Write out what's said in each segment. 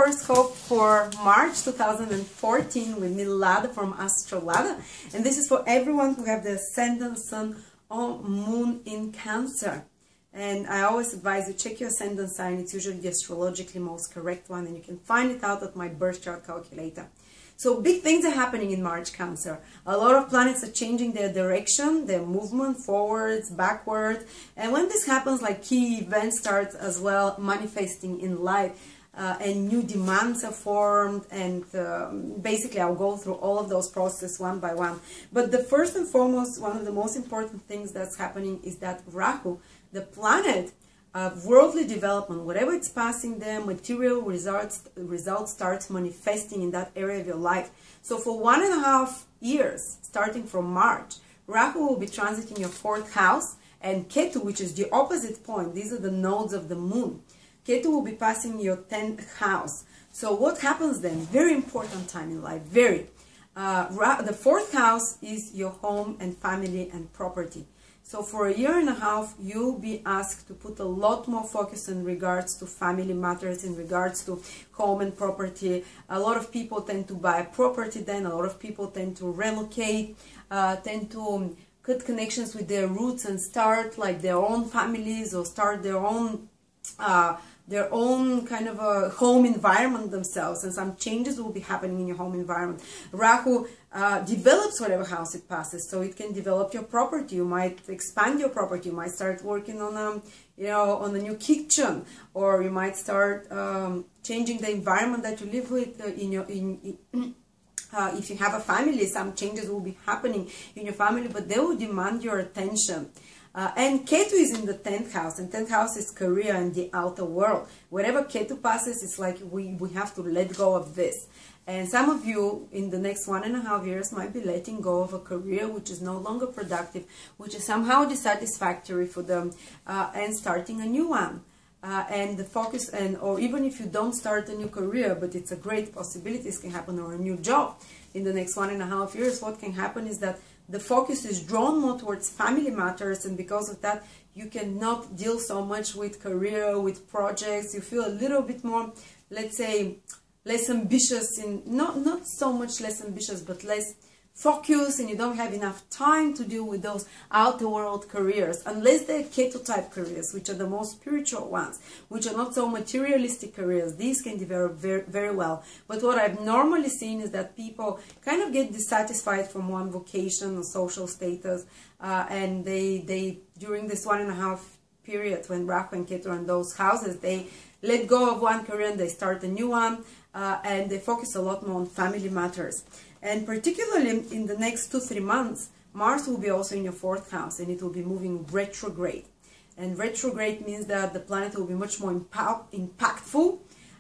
horoscope for March 2014 with me, Lada from Astrolada. And this is for everyone who have the ascendant, sun, or moon in Cancer. And I always advise you check your ascendant sign. It's usually the astrologically most correct one, and you can find it out at my birth chart calculator. So big things are happening in March, Cancer. A lot of planets are changing their direction, their movement forwards, backwards. And when this happens, like key events start as well manifesting in life. And new demands are formed, and basically I'll go through all of those processes one by one. But the first and foremost, one of the most important things that's happening is that Rahu, the planet of worldly development, whatever it's passing there, material results start manifesting in that area of your life. So for 1.5 years, starting from March, Rahu will be transiting your 4th house, and Ketu, which is the opposite point, these are the nodes of the moon. Ketu will be passing your 10th house. So what happens then? Very important time in life, very. The 4th house is your home and family and property. So for 1.5 years, you'll be asked to put a lot more focus in regards to family matters, in regards to home and property. A lot of people tend to buy property then, a lot of people tend to relocate, tend to cut connections with their roots and start like their own families or start their own kind of a home environment themselves, and some changes will be happening in your home environment. Rahu develops whatever house it passes, so it can develop your property. You might expand your property. You might start working on on a new kitchen, or you might start changing the environment that you live with if you have a family. Some changes will be happening in your family, but they will demand your attention. And Ketu is in the 10th house, and 10th house is career and the outer world. Wherever Ketu passes, it's like we have to let go of this. And some of you in the next 1.5 years might be letting go of a career which is no longer productive, which is somehow dissatisfactory for them, and starting a new one. And the focus, or even if you don't start a new career, but it's a great possibility this can happen, or a new job in the next 1.5 years, what can happen is that the focus is drawn more towards family matters, and because of that, you cannot deal so much with career, with projects. You feel a little bit more, let's say, less ambitious, not so much less ambitious, but less focused, and you don't have enough time to deal with those outer world careers, unless they're Ketu type careers, which are the most spiritual ones, which are not so materialistic careers. These can develop very, very well. But what I've normally seen is that people kind of get dissatisfied from one vocation or social status, and they during this 1.5 period when Rahu and Ketu are in those houses, they let go of one career and they start a new one, and they focus a lot more on family matters. And particularly in the next 2-3 months, Mars will be also in your 4th house, and it will be moving retrograde. And retrograde means that the planet will be much more impactful,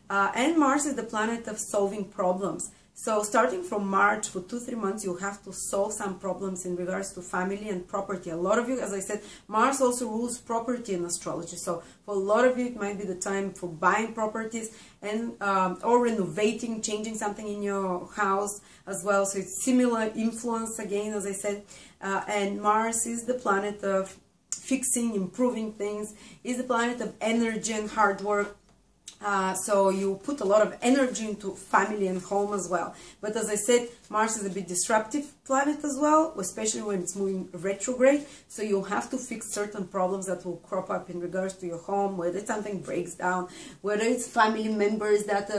and Mars is the planet of solving problems. So starting from March, for 2-3 months, you'll have to solve some problems in regards to family and property. A lot of you, as I said, Mars also rules property in astrology. So for a lot of you, it might be the time for buying properties and or renovating, changing something in your house as well. So it's similar influence again, as I said. And Mars is the planet of fixing, improving things, is the planet of energy and hard work. So you put a lot of energy into family and home as well. But as I said, Mars is a bit disruptive planet as well, especially when it's moving retrograde. So you'll have to fix certain problems that will crop up in regards to your home, whether something breaks down, whether it's family members that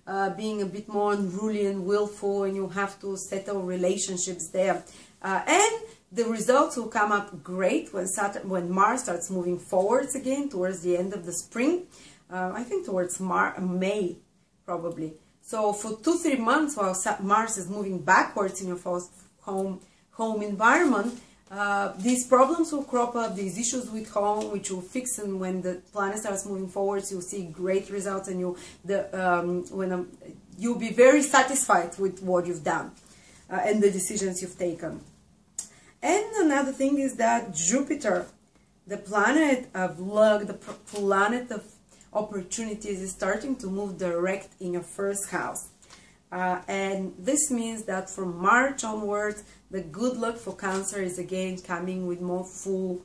are being a bit more unruly and willful, and you have to settle relationships there. And the results will come up great when Mars starts moving forwards again towards the end of the spring. I think towards May, probably. So for 2-3 months, while Mars is moving backwards in your home environment, these problems will crop up, these issues with home, which will fix, and when the planet starts moving forwards, you'll see great results, and you'll be very satisfied with what you've done and the decisions you've taken. And another thing is that Jupiter, the planet of luck, the planet of opportunities, is starting to move direct in your 1st house. And this means that from March onwards, the good luck for Cancer is again coming with more full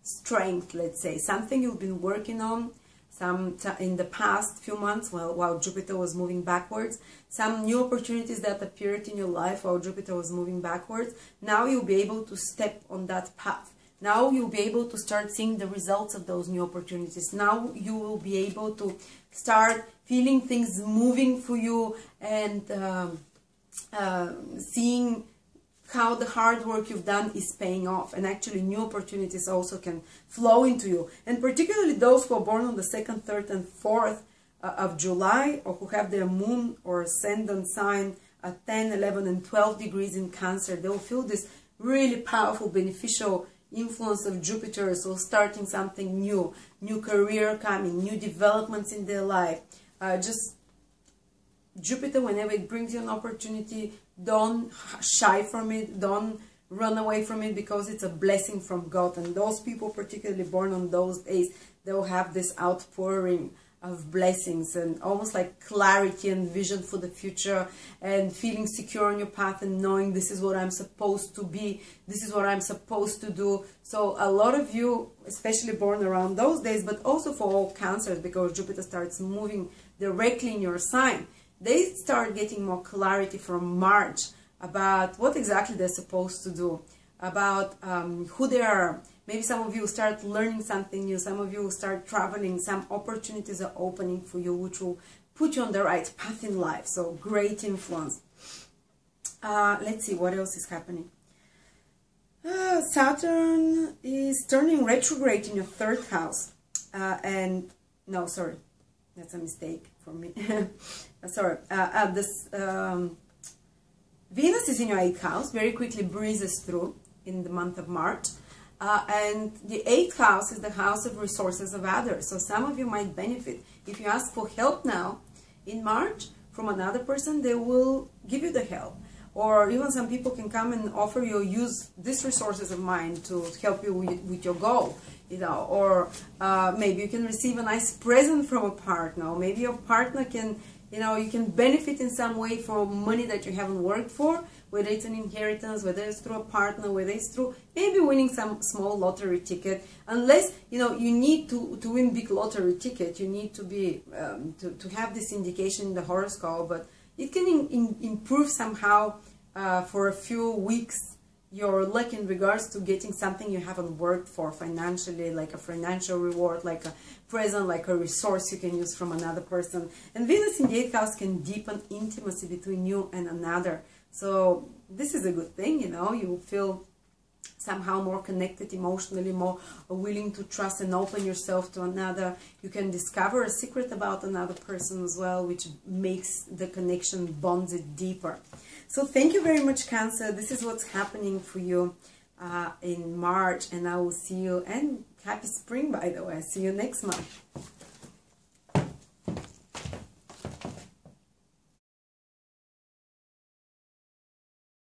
strength, let's say. Something you've been working on, some in the past few months while Jupiter was moving backwards, some new opportunities that appeared in your life while Jupiter was moving backwards. Now you'll be able to step on that path. Now you'll be able to start seeing the results of those new opportunities. Now you will be able to start feeling things moving for you and seeing how the hard work you've done is paying off, and actually new opportunities also can flow into you. And particularly those who are born on the 2nd, 3rd and 4th of July, or who have their moon or ascendant sign at 10, 11 and 12 degrees in Cancer, they will feel this really powerful, beneficial influence of Jupiter. So starting something new, new career coming, new developments in their life. Just Jupiter, whenever it brings you an opportunity, don't shy from it, don't run away from it, because it's a blessing from God. And those people, particularly born on those days, they'll have this outpouring of blessings and almost like clarity and vision for the future, and feeling secure on your path and knowing this is what I'm supposed to be, this is what I'm supposed to do. So a lot of you, especially born around those days, but also for all Cancers, because Jupiter starts moving directly in your sign, they start getting more clarity from March about what exactly they're supposed to do, about who they are. Maybe some of you will start learning something new, some of you will start traveling, some opportunities are opening for you, which will put you on the right path in life. So great influence. Let's see what else is happening. Saturn is turning retrograde in your 3rd house. And no, sorry, that's a mistake for me. Sorry, Venus is in your 8th house, very quickly breezes through in the month of March. And the 8th house is the house of resources of others. So some of you might benefit. If you ask for help now in March from another person, they will give you the help. Or even some people can come and offer you, use these resources of mine to help you with your goal. You know, or maybe you can receive a nice present from a partner, or maybe your partner can, you know, you can benefit in some way from money that you haven't worked for, whether it's an inheritance, whether it's through a partner, whether it's through maybe winning some small lottery ticket. Unless, you know, you need to win big lottery ticket, you need to be to have this indication in the horoscope, but it can improve somehow for a few weeks your luck in regards to getting something you haven't worked for financially, like a financial reward, like a present, like a resource you can use from another person. And Venus in the 8th house can deepen intimacy between you and another. So this is a good thing, you know, you feel somehow more connected emotionally, more willing to trust and open yourself to another. You can discover a secret about another person as well, which makes the connection bonds it deeper. So thank you very much, Cancer. This is what's happening for you in March, and I will see you, and happy spring, by the way. See you next month.